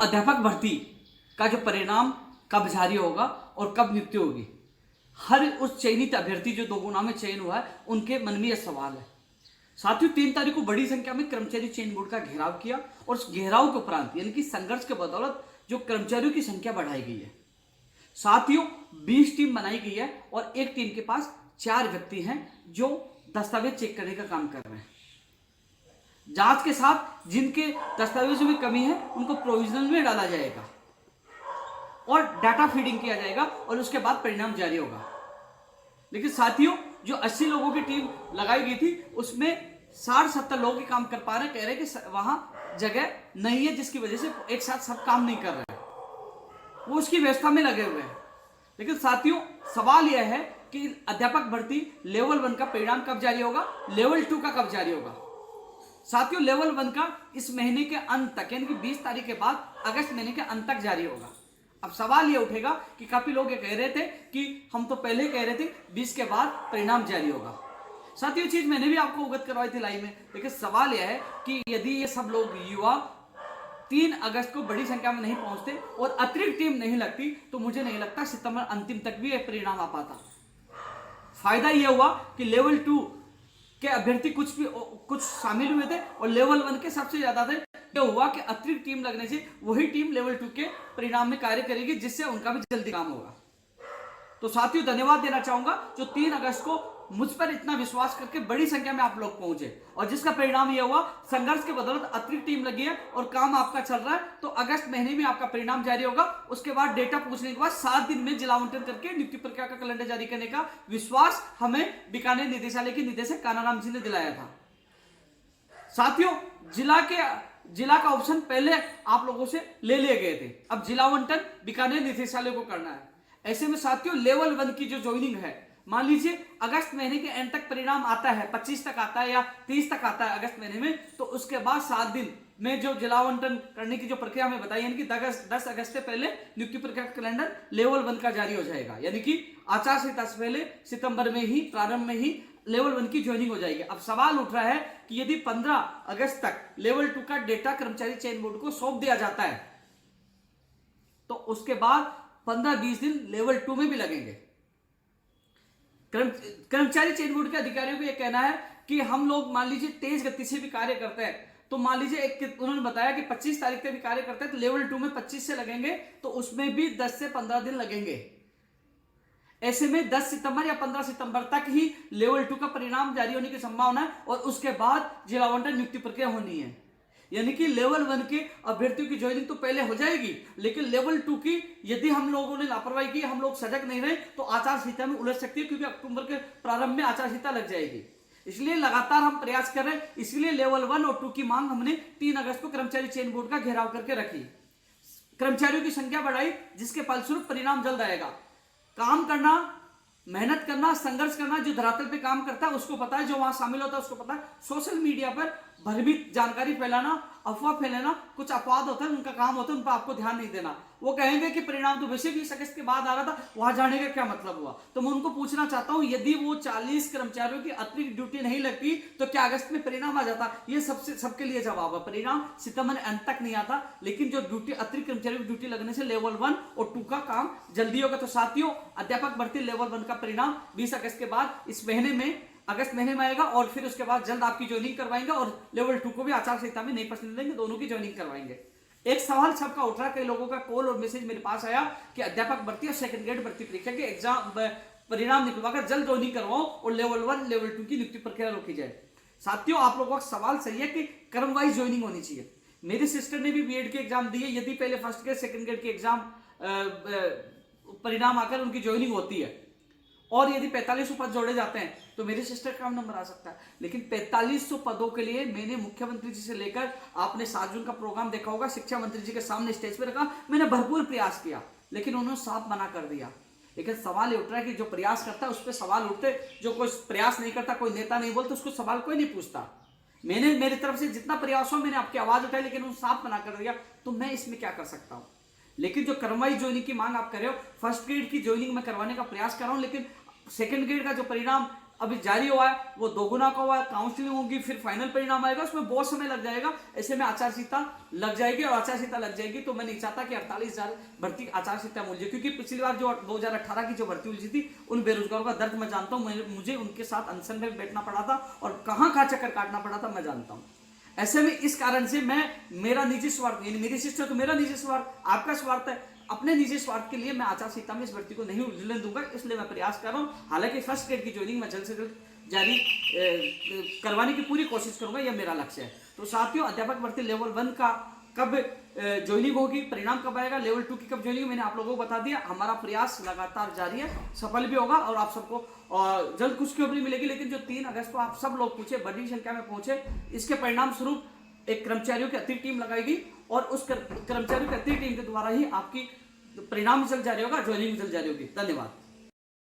अध्यापक भर्ती का जो परिणाम कब जारी होगा और कब नियुक्ति होगी, हर उस चयनित अभ्यर्थी जो 2 गुना में चयन हुआ है उनके मन में यह सवाल है। साथियों, 3 तारीख को बड़ी संख्या में कर्मचारी चयन बोर्ड का घेराव किया और उस घेराव के उपरांत यानी कि संघर्ष के बदौलत जो कर्मचारियों की संख्या बढ़ाई गई है। साथियों, 20 टीम बनाई गई है और एक टीम के पास 4 व्यक्ति हैं जो दस्तावेज चेक करने का काम कर रहे हैं। जांच के साथ जिनके दस्तावेजों में कमी है उनको प्रोविजनल में डाला जाएगा और डाटा फीडिंग किया जाएगा और उसके बाद परिणाम जारी होगा। लेकिन साथियों, जो 80 लोगों की टीम लगाई गई थी उसमें 60-70 लोग ही काम कर पा रहे हैं। कह रहे हैं कि वहां जगह नहीं है, जिसकी वजह से एक साथ सब काम नहीं कर रहे हैं, वो उसकी व्यवस्था में लगे हुए हैं। लेकिन साथियों, सवाल यह है कि अध्यापक भर्ती लेवल 1 का परिणाम कब जारी होगा, लेवल 2 का कब जारी होगा। साथियों, लेवल 1 का इस महीने के अंत तक यानी कि 20 तारीख के बाद अगस्त महीने के अंत तक जारी होगा। अब सवाल ये उठेगा कि काफी लोग ये कह रहे थे कि हम तो पहले कह रहे थे 20 के बाद परिणाम जारी होगा। साथियों, ये चीज मैंने भी आपको अवगत करवाई थी लाइव में। लेकिन सवाल यह है कि यदि ये सब लोग युवा 3 अगस्त को बड़ी संख्या में नहीं पहुंचते और अतिरिक्त टीम नहीं लगती तो मुझे नहीं लगता सितंबर अंतिम तक भी यह परिणाम आ पाता। फायदा यह हुआ कि लेवल 2 के अभ्यर्थी कुछ शामिल हुए थे और लेवल 1 के सबसे ज्यादा थे। यह हुआ कि अतिरिक्त टीम लगने से वही टीम लेवल 2 के परिणाम में कार्य करेगी, जिससे उनका भी जल्दी काम होगा। तो साथियों, धन्यवाद देना चाहूंगा जो 3 अगस्त को मुझ पर इतना विश्वास करके बड़ी संख्या में आप लोग पहुंचे और जिसका परिणाम यह हुआ संघर्ष के बदौलत अतिरिक्त टीम लगी है और काम आपका चल रहा है। तो अगस्त महीने में आपका परिणाम जारी होगा। उसके बाद डेटा पूछने के बाद 7 दिन में जिला आवंटन करके नियुक्ति प्रक्रिया का कैलेंडर जारी करने का विश्वास हमें बीकानेर निदेशालय के निदेशक कानाराम जी ने दिलाया था। साथियों, जिला का ऑप्शन पहले आप लोगों से ले लिए गए थे, अब जिला आवंटन बीकानेर निदेशालय को करना है। ऐसे में साथियों, लेवल 1 की जो ज्वाइनिंग है, मान लीजिए अगस्त महीने के एंड तक परिणाम आता है, 25 तक आता है या 30 तक आता है अगस्त महीने में, तो उसके बाद 7 दिन में जो जिला आवंटन करने की जो प्रक्रिया हमें बताई यानी कि 10 अगस्त से पहले नियुक्ति प्रक्रिया का कैलेंडर लेवल 1 का जारी हो जाएगा। यानी कि आचार संहिता से पहले सितंबर में ही प्रारंभ में ही लेवल 1 की ज्वाइनिंग हो जाएगी। अब सवाल उठ रहा है कि यदि 15 अगस्त तक लेवल 2 का डेटा कर्मचारी चयन बोर्ड को सौंप दिया जाता है तो उसके बाद 15-20 दिन लेवल 2 में भी लगेंगे। कर्मचारी चयन बोर्ड के अधिकारियों को यह कहना है कि हम लोग मान लीजिए तेज गति से भी कार्य करते हैं, तो मान लीजिए उन्होंने बताया कि 25 तारीख तक भी कार्य करते हैं तो लेवल 2 में 25 से लगेंगे, तो उसमें भी 10 से 15 दिन लगेंगे। ऐसे में 10 सितंबर या 15 सितंबर तक ही लेवल 2 का परिणाम जारी होने की संभावना है और उसके बाद जिला आवंटन नियुक्ति प्रक्रिया होनी है। यानी कि लेवल 1 के अभ्यर्थियों की ज्वाइनिंग तो पहले हो जाएगी, लेकिन लेवल 2 की यदि हम लोगों ने लापरवाही की, हम लोग सजग नहीं रहे तो आचार संहिता में उलझ सकती है, क्योंकि अक्टूबर के प्रारंभ में आचार संहिता लग जाएगी। इसलिए लगातार हम प्रयास कर रहे हैं। इसलिए लेवल 1 और 2 की मांग हमने 3 अगस्त को कर्मचारी चयन बोर्ड का घेराव करके रखी, कर्मचारियों की संख्या बढ़ाई, जिसके फलस्वरूप परिणाम जल्द आएगा। काम करना, मेहनत करना, संघर्ष करना, जो धरातल पे काम करता है उसको पता है, जो वहां शामिल होता है उसको पता है। सोशल मीडिया पर भ्रमित जानकारी फैलाना, अफवाह फैलाना, कुछ अपवाद होता है, उनका काम होता है, उन पर आपको ध्यान नहीं देना। वो कहेंगे कि परिणाम तो वैसे भी 20 अगस्त के बाद आ रहा था, वहां जाने का क्या मतलब हुआ। तो मैं उनको पूछना चाहता हूं, यदि वो 40 कर्मचारियों की अतिरिक्त ड्यूटी नहीं लगती तो क्या अगस्त में परिणाम आ जाता? ये सबके लिए जवाब है। परिणाम सितंबर अंत तक नहीं आता, लेकिन जो ड्यूटी अतिरिक्त कर्मचारियों की ड्यूटी लगने से लेवल 1 और 2 का काम जल्दी होगा। तो साथियों, अध्यापक भर्ती लेवल 1 का परिणाम 20 अगस्त के बाद इस महीने में अगस्त महीने में आएगा और फिर उसके बाद जल्द आपकी ज्वाइनिंग करवाएंगे और लेवल 2 को भी आचार संहिता में नहीं पसंद देंगे, दोनों की ज्वाइनिंग करवाएंगे। एक सवाल सबका उठ रहा है, कई लोगों का कॉल और मैसेज मेरे पास आया कि अध्यापक भर्ती और सेकंड ग्रेड भर्ती परीक्षा के एग्जाम परिणाम निकलवाकर जल्द ज्वाइनिंग करवाओ और लेवल 1 लेवल 2 की नियुक्ति प्रक्रिया रोकी जाए। साथियों, आप लोगों का सवाल सही है कि क्रम वाइज ज्वाइनिंग होनी चाहिए। मेरी सिस्टर ने भी बीएड के एग्जाम दिए, यदि पहले फर्स्ट ग्रेड सेकंड ग्रेड के एग्जाम परिणाम आकर उनकी ज्वाइनिंग होती है और यदि 4500 पद जोड़े जाते हैं तो मेरे सिस्टर का नंबर आ सकता है। लेकिन 4500 पदों के लिए मैंने मुख्यमंत्री जी से लेकर, आपने 7 जून का प्रोग्राम देखा होगा, शिक्षा मंत्री जी के सामने स्टेज पे रखा, मैंने भरपूर प्रयास किया, लेकिन उन्होंने साफ मना कर दिया। लेकिन सवाल ये उठ रहा है कि जो प्रयास करता है उस पर सवाल उठते, जो कोई प्रयास नहीं करता, कोई नेता नहीं बोलता, उसको सवाल कोई नहीं पूछता। मैंने मेरी तरफ से जितना प्रयास हो मैंने आपकी आवाज उठाई, लेकिन उन्होंने साफ मना कर दिया, तो मैं इसमें क्या कर सकता हूं। लेकिन जो क्रमवाइज ज्वाइनिंग की मांग आप कर रहे हो, फर्स्ट ग्रेड की ज्वाइनिंग में करवाने का प्रयास कर रहा हूं, लेकिन सेकंड ग्रेड का जो परिणाम अभी जारी हुआ है वो 2 गुना का हुआ है, काउंसलिंग होगी, फिर फाइनल परिणाम आएगा, उसमें बहुत समय लग जाएगा। ऐसे में आचार संहिता लग जाएगी, और आचार संहिता लग जाएगी तो मैं नहीं चाहता कि 48,000 भर्ती आचार संहिता में उलझे, क्योंकि पिछली बार जो 2018 की जो भर्ती उलझी थी उन बेरोजगारों का दर्द मैं जानता हूँ। मुझे उनके साथ अनशन में बैठना पड़ा था और कहाँ कहाँ चक्कर काटना पड़ा था मैं जानता हूँ। ऐसे में इस कारण से मैं मेरा निजी स्वार्थ, यानी मेरी शिष्ट तो मेरा निजी स्वार्थ, आपका स्वार्थ है, अपने निजी स्वार्थ के लिए मैं आचार संहिता में इस भर्ती को नहीं उलझने दूंगा, इसलिए मैं प्रयास कर रहा हूँ। हालांकि फर्स्ट ग्रेड की ज्वाइनिंग मैं जल्द से जल्द जारी करवाने की पूरी कोशिश करूंगा, यह मेरा लक्ष्य है। तो साथियों, अध्यापक भर्ती लेवल 1 का कब ज्वाइनिंग होगी, परिणाम कब आएगा, लेवल 2 की कब ज्वाइनिंग, मैंने आप लोगों को बता दिया। हमारा प्रयास लगातार जारी है, सफल भी होगा और आप सबको जल्द खुशखबरी मिलेगी। लेकिन जो 3 अगस्त को आप सब लोग पूछे, बड़ी संख्या में पहुंचे, इसके परिणाम स्वरूप एक कर्मचारियों की अतिरिक्त टीम लगाएगी और उस कर्मचारियों की अतिरिक्त टीम के द्वारा ही आपकी परिणाम जल्द जारी होगा, ज्वाइनिंग जल्द जारी होगी। धन्यवाद।